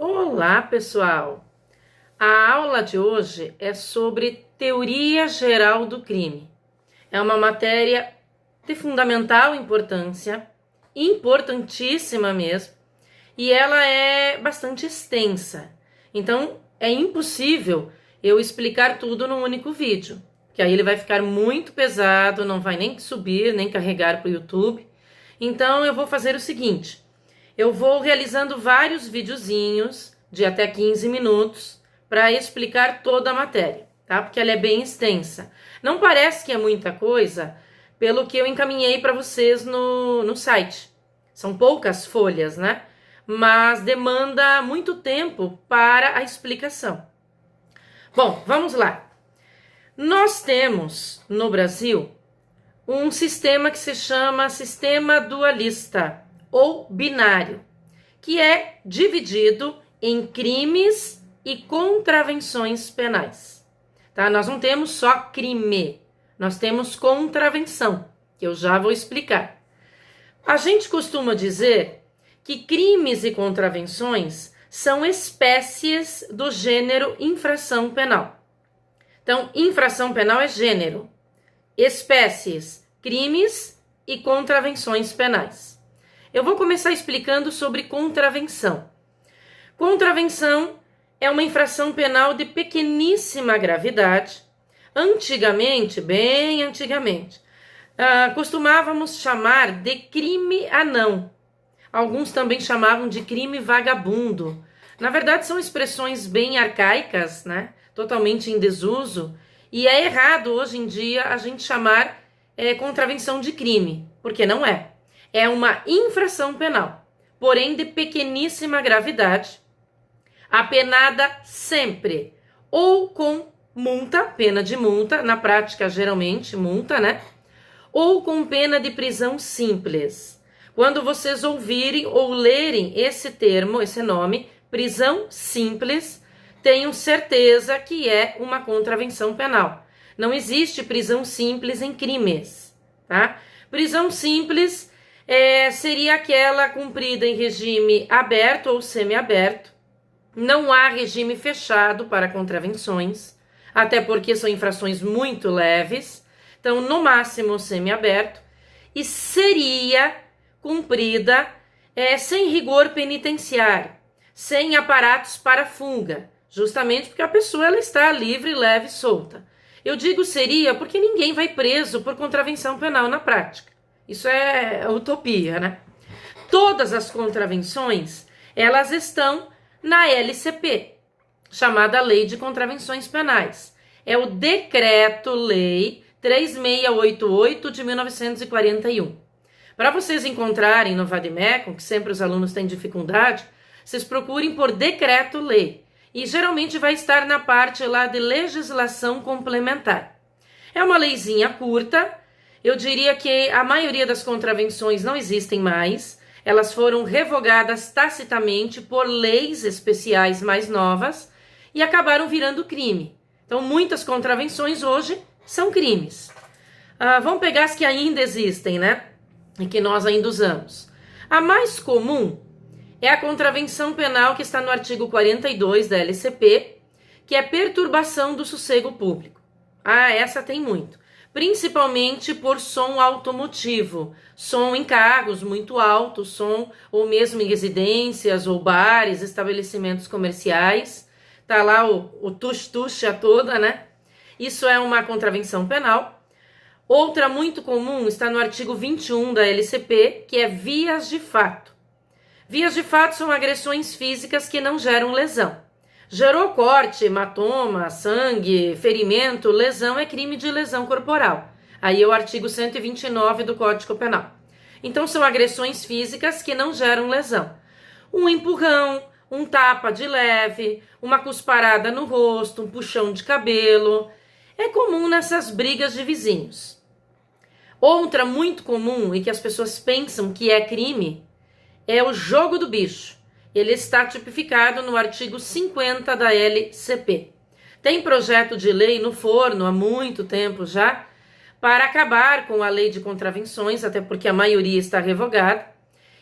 Olá, pessoal! A aula de hoje é sobre teoria geral do crime. É uma matéria de fundamental importância, importantíssima mesmo, e ela é bastante extensa. Então, é impossível eu explicar tudo num único vídeo, que aí ele vai ficar muito pesado, não vai nem subir, nem carregar para o YouTube. Então, eu vou fazer o seguinte: eu vou realizando vários videozinhos de até 15 minutos para explicar toda a matéria, tá? Porque ela é bem extensa. Não parece que é muita coisa pelo que eu encaminhei para vocês no site. São poucas folhas, né? Mas demanda muito tempo para a explicação. Bom, vamos lá. Nós temos no Brasil um sistema que se chama sistema dualista ou binário, que é dividido em crimes e contravenções penais. Tá? Nós não temos só crime, nós temos contravenção, que eu já vou explicar. A gente costuma dizer que crimes e contravenções são espécies do gênero infração penal. Então, infração penal é gênero, espécies, crimes e contravenções penais. Eu vou começar explicando sobre contravenção. Contravenção é uma infração penal de pequeníssima gravidade. Antigamente, bem antigamente, costumávamos chamar de crime anão. Alguns também chamavam de crime vagabundo. Na verdade, são expressões bem arcaicas, né? Totalmente em desuso. E é errado hoje em dia a gente chamar contravenção de crime, porque não é. É uma infração penal, porém de pequeníssima gravidade, apenada sempre ou com multa, pena de multa, na prática geralmente multa, né? Ou com pena de prisão simples. Quando vocês ouvirem ou lerem esse termo, esse nome, prisão simples, tenham certeza que é uma contravenção penal. Não existe prisão simples em crimes, tá? Prisão simples seria aquela cumprida em regime aberto ou semiaberto. Não há regime fechado para contravenções, até porque são infrações muito leves. Então, no máximo, semiaberto. E seria cumprida sem rigor penitenciário, sem aparatos para fuga, justamente porque a pessoa ela está livre, leve e solta. Eu digo seria porque ninguém vai preso por contravenção penal na prática. Isso é utopia, né? Todas as contravenções, elas estão na LCP, chamada Lei de Contravenções Penais. É o Decreto-Lei 3688 de 1941. Para vocês encontrarem no Vademecum, que sempre os alunos têm dificuldade, vocês procurem por Decreto-Lei. E geralmente vai estar na parte lá de legislação complementar. É uma leizinha curta, eu diria que a maioria das contravenções não existem mais, elas foram revogadas tacitamente por leis especiais mais novas e acabaram virando crime. Então muitas contravenções hoje são crimes. Vamos pegar as que ainda existem, né? E que nós ainda usamos. A mais comum é a contravenção penal que está no artigo 42 da LCP, que é perturbação do sossego público. Essa tem muito. Principalmente por som automotivo, som em carros muito alto, som ou mesmo em residências ou bares, estabelecimentos comerciais. Tá lá o tuxa toda, né? Isso é uma contravenção penal. Outra muito comum está no artigo 21 da LCP, que é vias de fato. Vias de fato são agressões físicas que não geram lesão. Gerou corte, hematoma, sangue, ferimento, lesão é crime de lesão corporal. Aí é o artigo 129 do Código Penal. Então são agressões físicas que não geram lesão. Um empurrão, um tapa de leve, uma cusparada no rosto, um puxão de cabelo. É comum nessas brigas de vizinhos. Outra muito comum e que as pessoas pensam que é crime é o jogo do bicho. Ele está tipificado no artigo 50 da LCP. Tem projeto de lei no forno há muito tempo já para acabar com a lei de contravenções, até porque a maioria está revogada,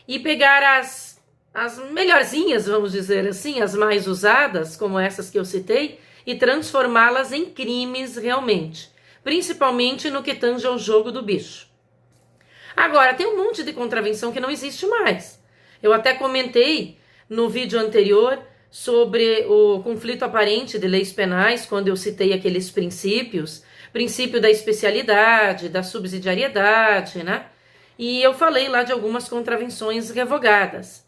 e pegar as as melhorzinhas, vamos dizer assim, as mais usadas, como essas que eu citei, e transformá-las em crimes realmente, principalmente no que tange ao jogo do bicho. Agora, tem um monte de contravenção que não existe mais. Eu até comentei no vídeo anterior sobre o conflito aparente de leis penais, quando eu citei aqueles princípios, princípio da especialidade, da subsidiariedade, né? E eu falei lá de algumas contravenções revogadas.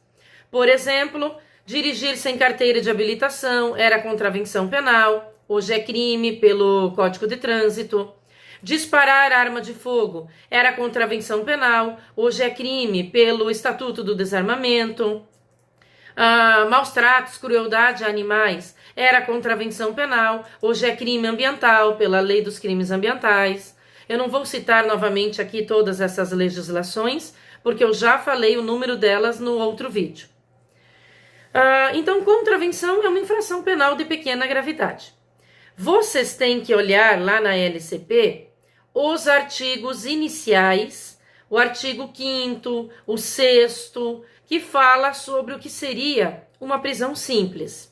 Por exemplo, dirigir sem carteira de habilitação era contravenção penal, hoje é crime pelo Código de Trânsito. Disparar arma de fogo era contravenção penal, hoje é crime pelo Estatuto do Desarmamento. Maus tratos, crueldade a animais era contravenção penal, hoje é crime ambiental pela Lei dos Crimes Ambientais. Eu não vou citar novamente aqui todas essas legislações, porque eu já falei o número delas no outro vídeo. Então, contravenção é uma infração penal de pequena gravidade. Vocês têm que olhar lá na LCP os artigos iniciais, o artigo 5º, o 6º, que fala sobre o que seria uma prisão simples,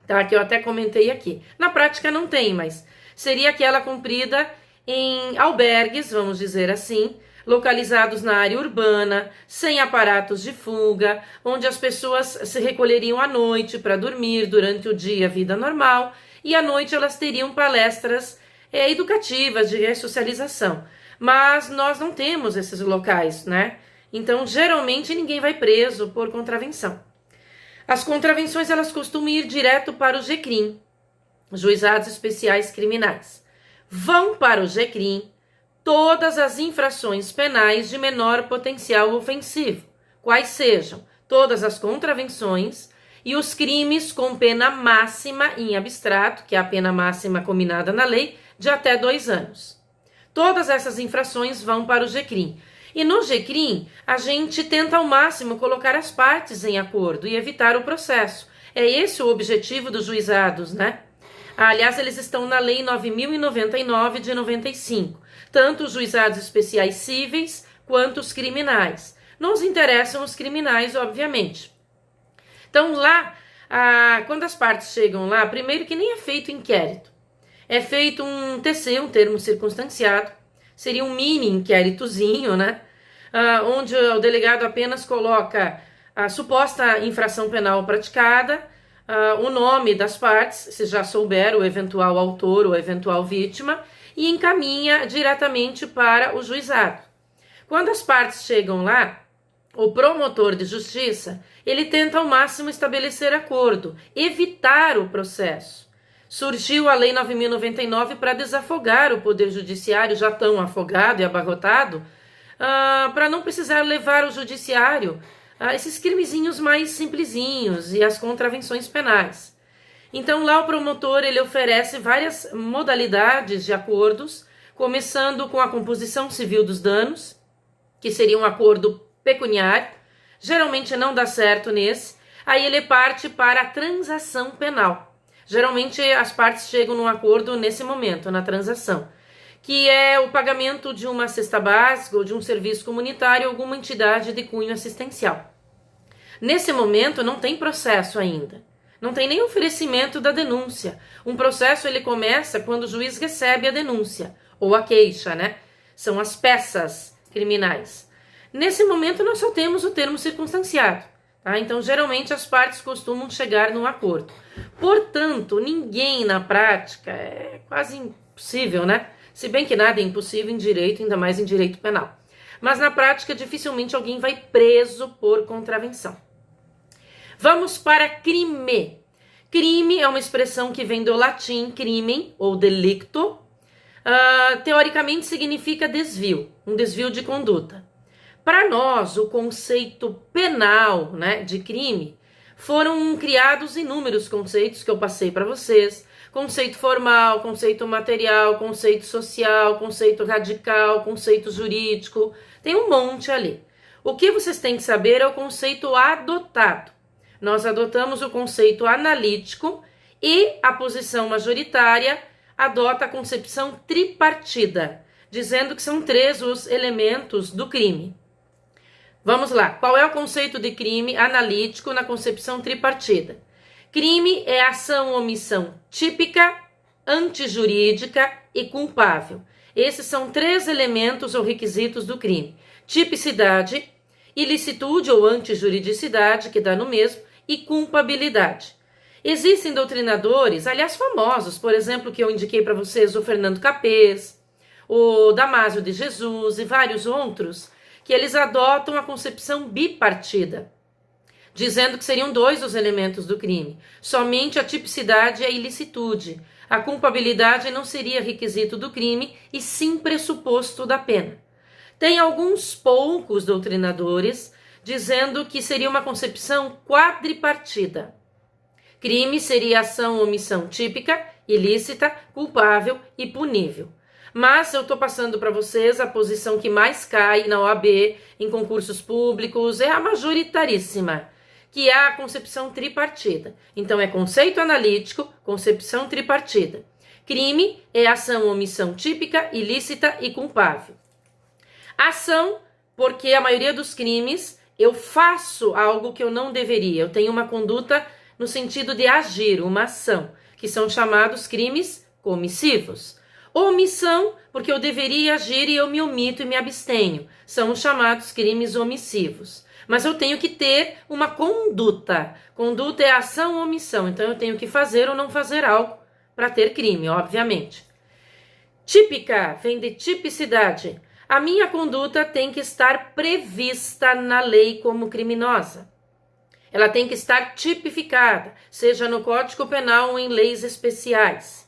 tá? Que eu até comentei aqui. Na prática não tem, mas seria aquela cumprida em albergues, vamos dizer assim, localizados na área urbana, sem aparatos de fuga, onde as pessoas se recolheriam à noite para dormir, durante o dia vida normal, e à noite elas teriam palestras educativas de ressocialização. Mas nós não temos esses locais, né? Então, geralmente, ninguém vai preso por contravenção. As contravenções, elas costumam ir direto para o GCRIM, Juizados Especiais Criminais. Vão para o GCRIM todas as infrações penais de menor potencial ofensivo, quais sejam todas as contravenções e os crimes com pena máxima em abstrato, que é a pena máxima combinada na lei, de até 2 anos. Todas essas infrações vão para o GCRIM. E no GCRIM, a gente tenta ao máximo colocar as partes em acordo e evitar o processo. É esse o objetivo dos juizados, né? Aliás, eles estão na Lei 9.099 de 95. Tanto os juizados especiais cíveis quanto os criminais. Nos interessam os criminais, obviamente. Então lá, quando as partes chegam lá, primeiro que nem é feito inquérito. É feito um TC, um termo circunstanciado. Seria um mini inquéritozinho, né? Onde o delegado apenas coloca a suposta infração penal praticada, o nome das partes, se já souber o eventual autor ou a eventual vítima, e encaminha diretamente para o juizado. Quando as partes chegam lá, o promotor de justiça, ele tenta ao máximo estabelecer acordo, evitar o processo. Surgiu a Lei 9.099 para desafogar o Poder Judiciário, já tão afogado e abarrotado, para não precisar levar o Judiciário a esses crimezinhos mais simplesinhos e as contravenções penais. Então lá o promotor ele oferece várias modalidades de acordos, começando com a composição civil dos danos, que seria um acordo pecuniário, geralmente não dá certo nesse, aí ele parte para a transação penal. Geralmente as partes chegam num acordo nesse momento, na transação, que é o pagamento de uma cesta básica ou de um serviço comunitário ou alguma entidade de cunho assistencial. Nesse momento não tem processo ainda. Não tem nem oferecimento da denúncia. Um processo ele começa quando o juiz recebe a denúncia ou a queixa, né? São as peças criminais. Nesse momento nós só temos o termo circunstanciado, tá? Então geralmente as partes costumam chegar num acordo. Portanto, ninguém na prática, é quase impossível, né? Se bem que nada é impossível em direito, ainda mais em direito penal. Mas na prática dificilmente alguém vai preso por contravenção. Vamos para crime. Crime é uma expressão que vem do latim crimen ou delicto. Teoricamente significa desvio, um desvio de conduta. Para nós, o conceito penal, né, de crime, foram criados inúmeros conceitos que eu passei para vocês. Conceito formal, conceito material, conceito social, conceito radical, conceito jurídico. Tem um monte ali. O que vocês têm que saber é o conceito adotado. Nós adotamos o conceito analítico e a posição majoritária adota a concepção tripartida, dizendo que são 3 os elementos do crime. Vamos lá. Qual é o conceito de crime analítico na concepção tripartida? Crime é ação ou omissão típica, antijurídica e culpável. Esses são 3 elementos ou requisitos do crime. Tipicidade, ilicitude ou antijuridicidade, que dá no mesmo, e culpabilidade. Existem doutrinadores, aliás famosos, por exemplo, que eu indiquei para vocês, o Fernando Capês, o Damásio de Jesus e vários outros, que eles adotam a concepção bipartida, dizendo que seriam 2 os elementos do crime, somente a tipicidade e a ilicitude. A culpabilidade não seria requisito do crime, e sim pressuposto da pena. Tem alguns poucos doutrinadores dizendo que seria uma concepção quadripartida. Crime seria ação ou omissão típica, ilícita, culpável e punível. Mas eu estou passando para vocês a posição que mais cai na OAB, em concursos públicos, é a majoritaríssima, que é a concepção tripartida. Então é conceito analítico, concepção tripartida. Crime é ação ou omissão típica, ilícita e culpável. Ação, porque a maioria dos crimes eu faço algo que eu não deveria. Eu tenho uma conduta no sentido de agir, uma ação, que são chamados crimes comissivos. Omissão, porque eu deveria agir e eu me omito e me abstenho. São os chamados crimes omissivos. Mas eu tenho que ter uma conduta. Conduta é ação ou omissão. Então eu tenho que fazer ou não fazer algo para ter crime, obviamente. Típica, vem de tipicidade. A minha conduta tem que estar prevista na lei como criminosa. Ela tem que estar tipificada, seja no Código Penal ou em leis especiais.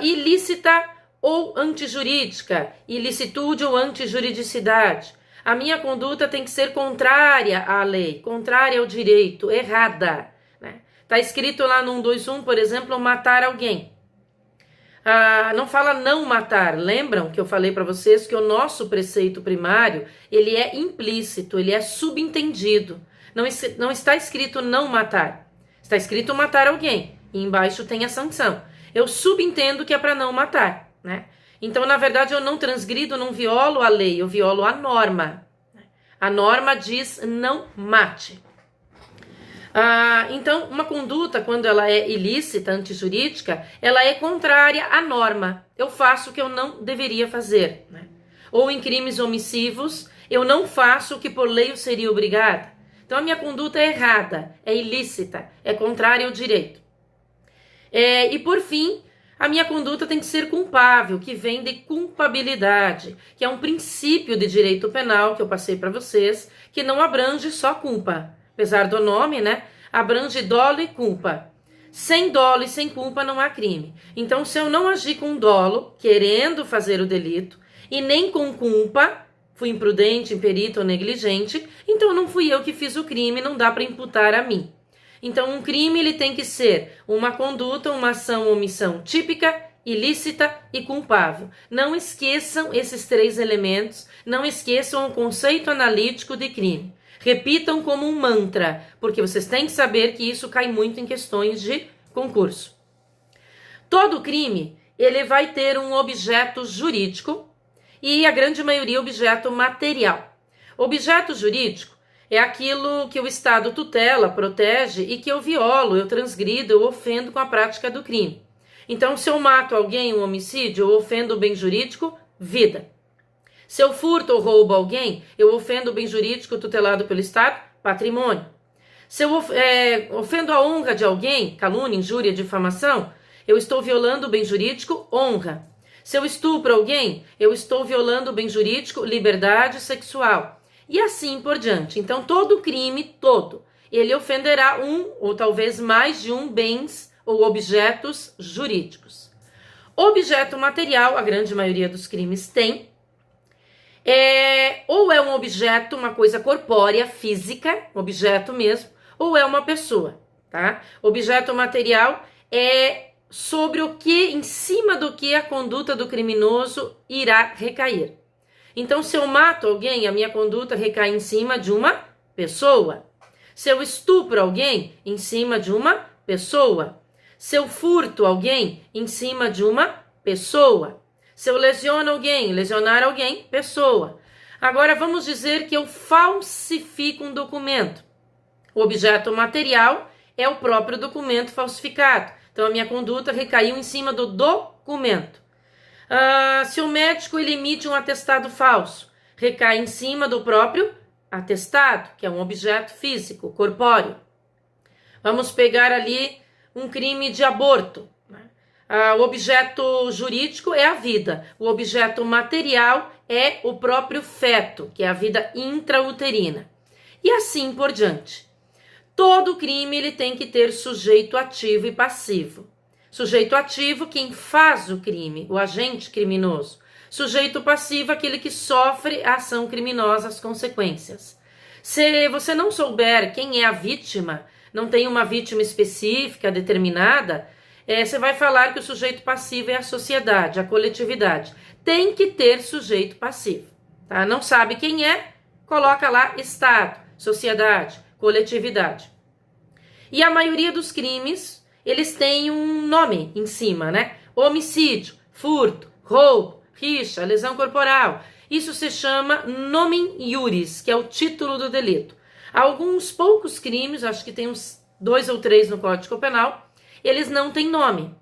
Ilícita ou antijurídica, ilicitude ou antijuridicidade. A minha conduta tem que ser contrária à lei, contrária ao direito, errada. Né? Tá escrito lá no 121, por exemplo, matar alguém. Não fala não matar. Lembram que eu falei para vocês que o nosso preceito primário, ele é implícito, ele é subentendido. Não está escrito não matar. Está escrito matar alguém. E embaixo tem a sanção. Eu subentendo que é para não matar, né? Então, na verdade, eu não transgrido, não violo a lei, eu violo a norma. A norma diz não mate. Então, uma conduta, quando ela é ilícita, antijurídica, ela é contrária à norma. Eu faço o que eu não deveria fazer, né? Ou em crimes omissivos, eu não faço o que por lei eu seria obrigada. Então, a minha conduta é errada, é ilícita, é contrária ao direito. E por fim, a minha conduta tem que ser culpável, que vem de culpabilidade, que é um princípio de direito penal que eu passei para vocês, que não abrange só culpa. Apesar do nome, né? Abrange dolo e culpa. Sem dolo e sem culpa não há crime. Então, se eu não agir com dolo, querendo fazer o delito, e nem com culpa, fui imprudente, imperito ou negligente, então não fui eu que fiz o crime, não dá para imputar a mim. Então, um crime ele tem que ser uma conduta, uma ação ou omissão típica, ilícita e culpável. Não esqueçam esses 3 elementos, não esqueçam o conceito analítico de crime. Repitam como um mantra, porque vocês têm que saber que isso cai muito em questões de concurso. Todo crime, ele vai ter um objeto jurídico e a grande maioria objeto material. Objeto jurídico é aquilo que o Estado tutela, protege e que eu violo, eu transgrido, eu ofendo com a prática do crime. Então, se eu mato alguém, um homicídio, eu ofendo o bem jurídico, vida. Se eu furto ou roubo alguém, eu ofendo o bem jurídico tutelado pelo Estado, patrimônio. Se eu ofendo a honra de alguém, calúnia, injúria, difamação, eu estou violando o bem jurídico, honra. Se eu estupro alguém, eu estou violando o bem jurídico, liberdade sexual. E assim por diante. Então, todo crime, ele ofenderá um ou talvez mais de bens ou objetos jurídicos. Objeto material, a grande maioria dos crimes tem. Ou é um objeto, uma coisa corpórea, física, objeto mesmo, ou é uma pessoa, tá? Objeto material é sobre o que, em cima do que a conduta do criminoso irá recair. Então, se eu mato alguém, a minha conduta recai em cima de uma pessoa. Se eu estupro alguém, em cima de uma pessoa. Se eu furto alguém, em cima de uma pessoa. Se eu lesiono alguém, lesionar alguém, pessoa. Agora vamos dizer que eu falsifico um documento. O objeto material é o próprio documento falsificado. Então a minha conduta recaiu em cima do documento. Se o médico ele emite um atestado falso, recai em cima do próprio atestado, que é um objeto físico, corpóreo. Vamos pegar ali um crime de aborto. O objeto jurídico é a vida. O objeto material é o próprio feto, que é a vida intrauterina. E assim por diante. Todo crime ele tem que ter sujeito ativo e passivo. Sujeito ativo, quem faz o crime, o agente criminoso. Sujeito passivo, aquele que sofre a ação criminosa, as consequências. Se você não souber quem é a vítima, não tem uma vítima específica, determinada, você vai falar que o sujeito passivo é a sociedade, a coletividade. Tem que ter sujeito passivo. Tá? Não sabe quem é, coloca lá Estado, sociedade, coletividade. E a maioria dos crimes, eles têm um nome em cima, né? Homicídio, furto, roubo, rixa, lesão corporal. Isso se chama nomen iuris, que é o título do delito. Alguns poucos crimes, acho que tem uns 2 ou 3 no Código Penal, eles não têm nome.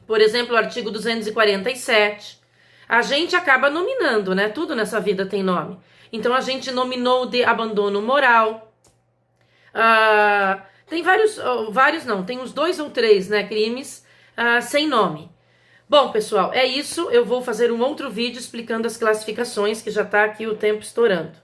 Por exemplo, o artigo 247. A gente acaba nominando, né? Tudo nessa vida tem nome. Então, a gente nominou de abandono moral. Tem tem uns 2 ou 3, né, crimes sem nome. Bom, pessoal, é isso. Eu vou fazer um outro vídeo explicando as classificações, que já está aqui o tempo estourando.